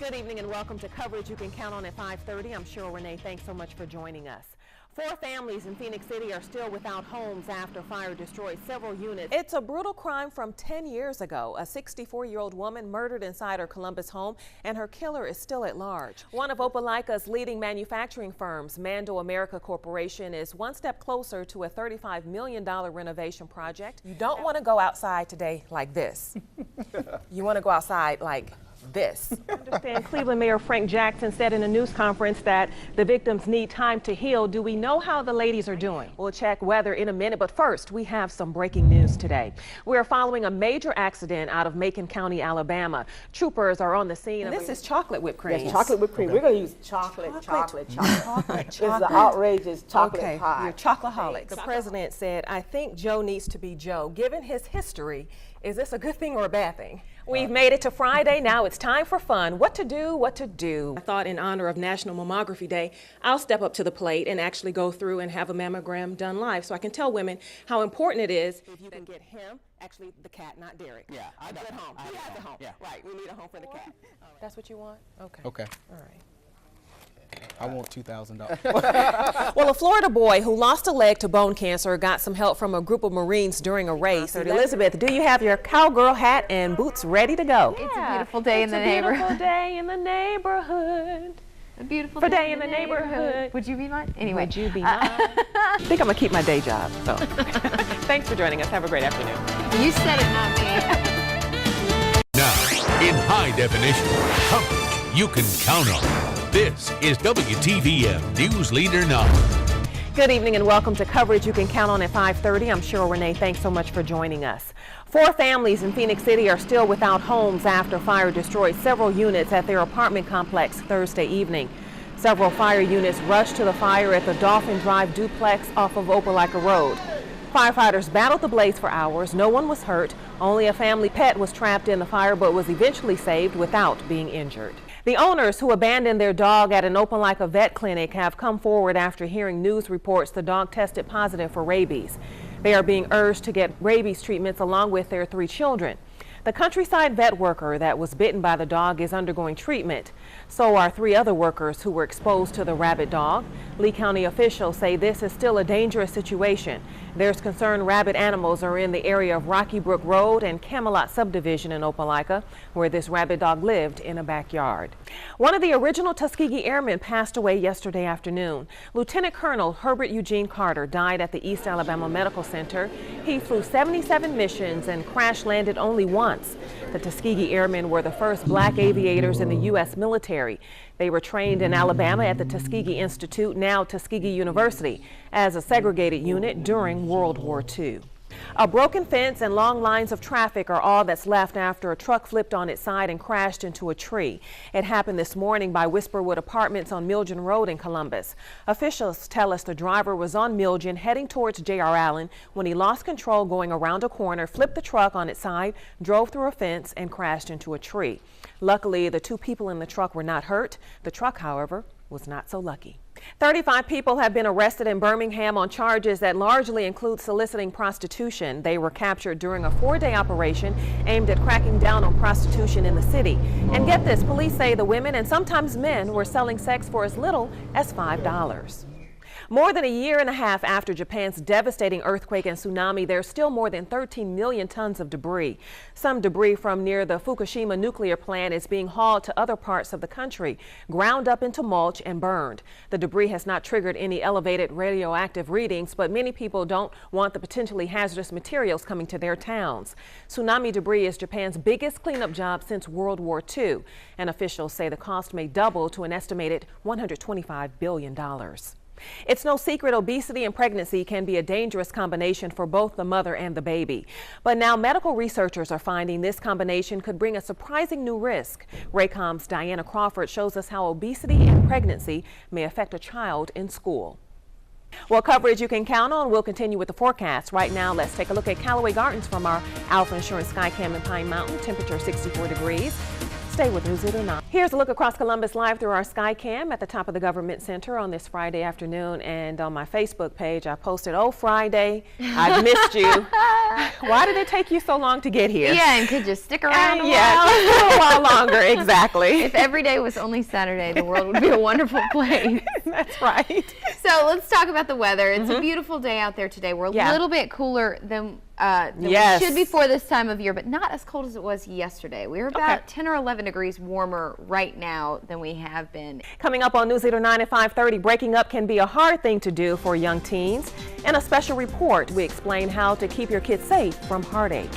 Good evening and welcome to coverage you can count on at 5:30. I'm Cheryl Renee. Thanks so much for joining us. 4 families in Phoenix City are still without homes after fire destroyed several units. It's a brutal crime from 10 years ago. A 64-year-old woman murdered inside her Columbus home, and her killer is still at large. One of Opelika's leading manufacturing firms, Mando America Corporation, is one step closer to a $35 million renovation project. You don't want to go outside today like this. You want to go outside like this. I understand Cleveland Mayor Frank Jackson said in a news conference that the victims need time to heal. Do we know how the ladies are doing? We'll check weather in a minute, but first we have some breaking news today. We're following a major accident out of Macon County, Alabama. Troopers are on the scene. And this is chocolate whipped cream. Yes, chocolate whipped cream. Okay. We're going to use chocolate. This is an outrageous chocolate pie. You're chocoholics. The president said, I think Joe needs to be Joe. Given his history, is this a good thing or a bad thing? We've made it to Friday. Now it's time for fun. What to do. I thought in honor of National Mammography Day, I'll step up to the plate and actually go through and have a mammogram done live so I can tell women how important it is if you can get him, actually the cat, not Derek. Yeah, a good home. He has a home. Yeah. Right, we need a home for the cat. Right. That's what you want? Okay. Okay. All right. I want $2,000. Well, a Florida boy who lost a leg to bone cancer got some help from a group of Marines during a race. Elizabeth, do you have your cowgirl hat and boots ready to go? It's a beautiful day in the neighborhood. It's a beautiful day in the neighborhood. A beautiful day in the neighborhood. Would you be mine? Anyway. Would you be mine? I think I'm going to keep my day job. So, thanks for joining us. Have a great afternoon. You said it, not me. Now, in high definition, coverage you can count on. This is WTVM News Leader 9. Good evening and welcome to coverage you can count on at 5:30. I'm Cheryl Renee. Thanks so much for joining us. 4 families in Phoenix City are still without homes after fire destroyed several units at their apartment complex Thursday evening. Several fire units rushed to the fire at the Dolphin Drive duplex off of Opelika Road. Firefighters battled the blaze for hours. No one was hurt. Only a family pet was trapped in the fire but was eventually saved without being injured. The owners who abandoned their dog at an Opelika vet clinic have come forward after hearing news reports the dog tested positive for rabies. They are being urged to get rabies treatments along with their 3 children. The countryside vet worker that was bitten by the dog is undergoing treatment. So are 3 other workers who were exposed to the rabid dog. Lee County officials say this is still a dangerous situation. There's concern rabid animals are in the area of Rocky Brook Road and Camelot subdivision in Opelika, where this rabid dog lived in a backyard. One of the original Tuskegee Airmen passed away yesterday afternoon. Lieutenant Colonel Herbert Eugene Carter died at the East Alabama Medical Center. He flew 77 missions and crash landed only once. The Tuskegee Airmen were the first black aviators in the U.S. military. They were trained in Alabama at the Tuskegee Institute, now Tuskegee University, as a segregated unit during World War II. A broken fence and long lines of traffic are all that's left after a truck flipped on its side and crashed into a tree. It happened this morning by Whisperwood Apartments on Milgen Road in Columbus. Officials tell us the driver was on Milgen heading towards J.R. Allen when he lost control going around a corner, flipped the truck on its side, drove through a fence, and crashed into a tree. Luckily, the 2 people in the truck were not hurt. The truck, however, was not so lucky. 35 people have been arrested in Birmingham on charges that largely include soliciting prostitution. They were captured during a 4-day operation aimed at cracking down on prostitution in the city. And get this, police say the women and sometimes men were selling sex for as little as $5. More than a year and a half after Japan's devastating earthquake and tsunami, there's still more than 13 million tons of debris. Some debris from near the Fukushima nuclear plant is being hauled to other parts of the country, ground up into mulch and burned. The debris has not triggered any elevated radioactive readings, but many people don't want the potentially hazardous materials coming to their towns. Tsunami debris is Japan's biggest cleanup job since World War II, and officials say the cost may double to an estimated $125 billion. It's no secret obesity and pregnancy can be a dangerous combination for both the mother and the baby. But now medical researchers are finding this combination could bring a surprising new risk. Raycom's Diana Crawford shows us how obesity and pregnancy may affect a child in school. Well, coverage you can count on. We'll continue with the forecast. Right now, let's take a look at Callaway Gardens from our Alpha Insurance Skycam in Pine Mountain. Temperature 64 degrees. Stay with News Leader 9. Here's a look across Columbus live through our sky cam at the top of the Government Center on this Friday afternoon. And on my Facebook page, I posted, "Oh, Friday, I've missed you." Why did it take you so long to get here? Yeah, and could you stick around a while? Yeah, just a little while longer, exactly. If every day was only Saturday, the world would be a wonderful place. That's right. So let's talk about the weather. It's a beautiful day out there today. We're a little bit cooler than we should be for this time of year, but not as cold as it was yesterday. We're about 10 or 11 degrees warmer right now than we have been. Coming up on News Leader 9 at 5:30, breaking up can be a hard thing to do for young teens. In a special report, we explain how to keep your kids safe from heartache.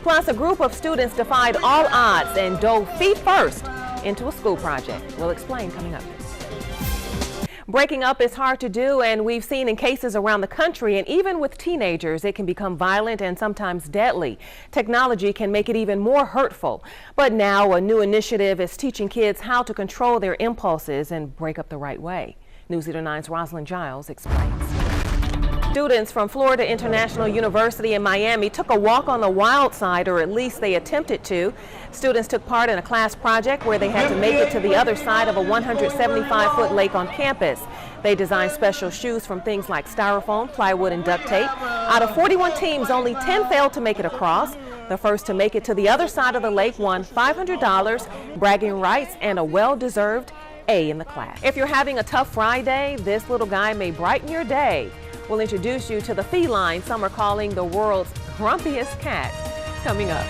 Plus, a group of students defied all odds and dove feet first into a school project. We'll explain coming up. Breaking up is hard to do, and we've seen in cases around the country, and even with teenagers, it can become violent and sometimes deadly. Technology can make it even more hurtful. But now a new initiative is teaching kids how to control their impulses and break up the right way. News Leader 9's Rosalind Giles explains. Students from Florida International University in Miami took a walk on the wild side, or at least they attempted to. Students took part in a class project where they had to make it to the other side of a 175-foot lake on campus. They designed special shoes from things like styrofoam, plywood, and duct tape. Out of 41 teams, only 10 failed to make it across. The first to make it to the other side of the lake won $500, bragging rights, and a well-deserved A in the class. If you're having a tough Friday, this little guy may brighten your day. We'll introduce you to the feline some are calling the world's grumpiest cat. Coming up.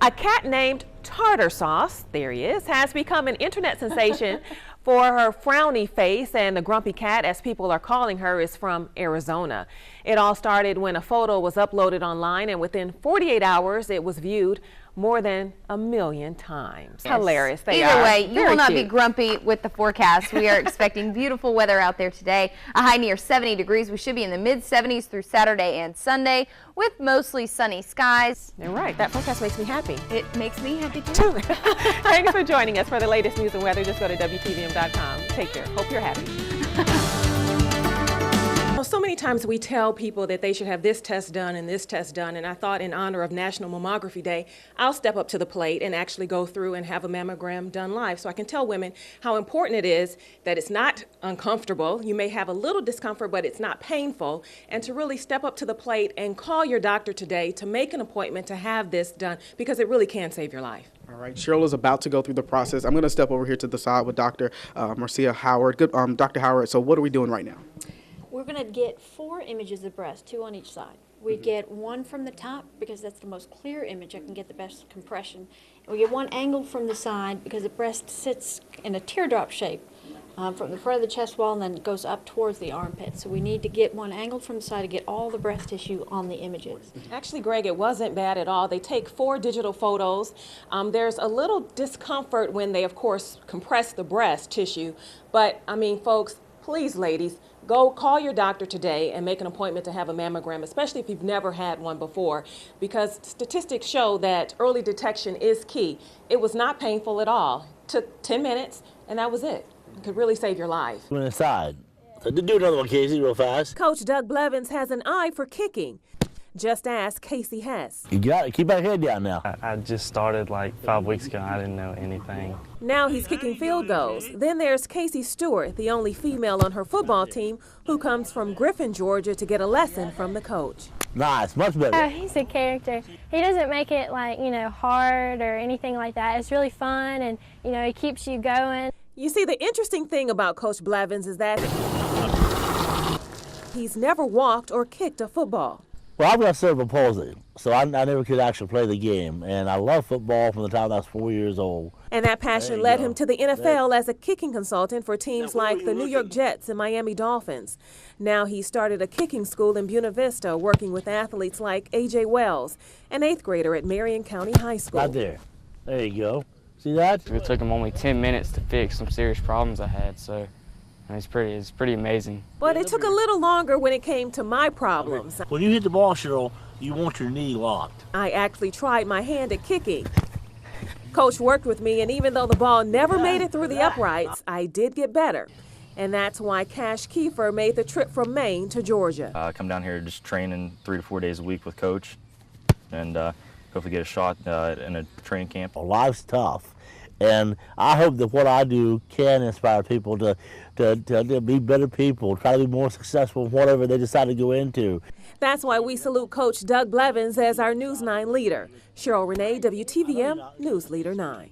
A cat named Tartar Sauce, there he is, has become an internet sensation for her frowny face, and the grumpy cat, as people are calling her, is from Arizona. It all started when a photo was uploaded online, and within 48 hours it was viewed more than 1 million times. Yes. Hilarious. Either way, you will not be grumpy with the forecast. We are expecting beautiful weather out there today. A high near 70 degrees. We should be in the mid-70s through Saturday and Sunday with mostly sunny skies. You're right. That forecast makes me happy. It makes me happy too. Thanks for joining us. For the latest news and weather, just go to WTVM.com. Take care. Hope you're happy. So many times we tell people that they should have this test done and this test done, and I thought in honor of National Mammography Day, I'll step up to the plate and actually go through and have a mammogram done live, so I can tell women how important it is that it's not uncomfortable. You may have a little discomfort, but it's not painful, and to really step up to the plate and call your doctor today to make an appointment to have this done, because it really can save your life. All right, Cheryl is about to go through the process. I'm going to step over here to the side with Dr. Marcia Howard. Good, Dr. Howard, so what are we doing right now? We're going to get 4 images of breast, 2 on each side. We get one from the top because that's the most clear image. I can get the best compression. And we get one angled from the side because the breast sits in a teardrop shape from the front of the chest wall and then it goes up towards the armpit. So we need to get one angled from the side to get all the breast tissue on the images. Actually, Greg, it wasn't bad at all. They take 4 digital photos. There's a little discomfort when they, of course, compress the breast tissue. But, I mean, folks, please, ladies, go call your doctor today and make an appointment to have a mammogram, especially if you've never had one before, because statistics show that early detection is key. It was not painful at all. It took 10 minutes, and that was it. It could really save your life. Went inside. So do another one, Casey, real fast. Coach Doug Blevins has an eye for kicking. Just ask Casey Hess. You got it. Keep our head down now. I just started like 5 weeks ago. I didn't know anything. Now he's kicking field goals. Then there's Casey Stewart, the only female on her football team, who comes from Griffin, Georgia, to get a lesson from the coach. Nice, much better. He's a character. He doesn't make it like, hard or anything like that. It's really fun and, it keeps you going. You see, the interesting thing about Coach Blevins is that he's never walked or kicked a football. Well, I've got cerebral palsy, so I never could actually play the game. And I love football from the time I was 4 years old. And that passion led him to the NFL as a kicking consultant for teams like the New York Jets and Miami Dolphins. Now he started a kicking school in Buena Vista, working with athletes like A.J. Wells, an 8th grader at Marion County High School. Right there. There you go. See that? It took him only 10 minutes to fix some serious problems I had, so it's pretty amazing. But it took a little longer when it came to my problems. When you hit the ball, Cheryl, you want your knee locked. I actually tried my hand at kicking. Coach worked with me, and even though the ball never made it through the uprights, I did get better. And that's why Cash Kiefer made the trip from Maine to Georgia. I come down here just training 3 to 4 days a week with Coach, and hopefully get a shot in a training camp. Life's tough, and I hope that what I do can inspire people to be better people, try to be more successful in whatever they decide to go into. That's why we salute Coach Doug Blevins as our News 9 leader. Cheryl Renee, WTVM News Leader 9.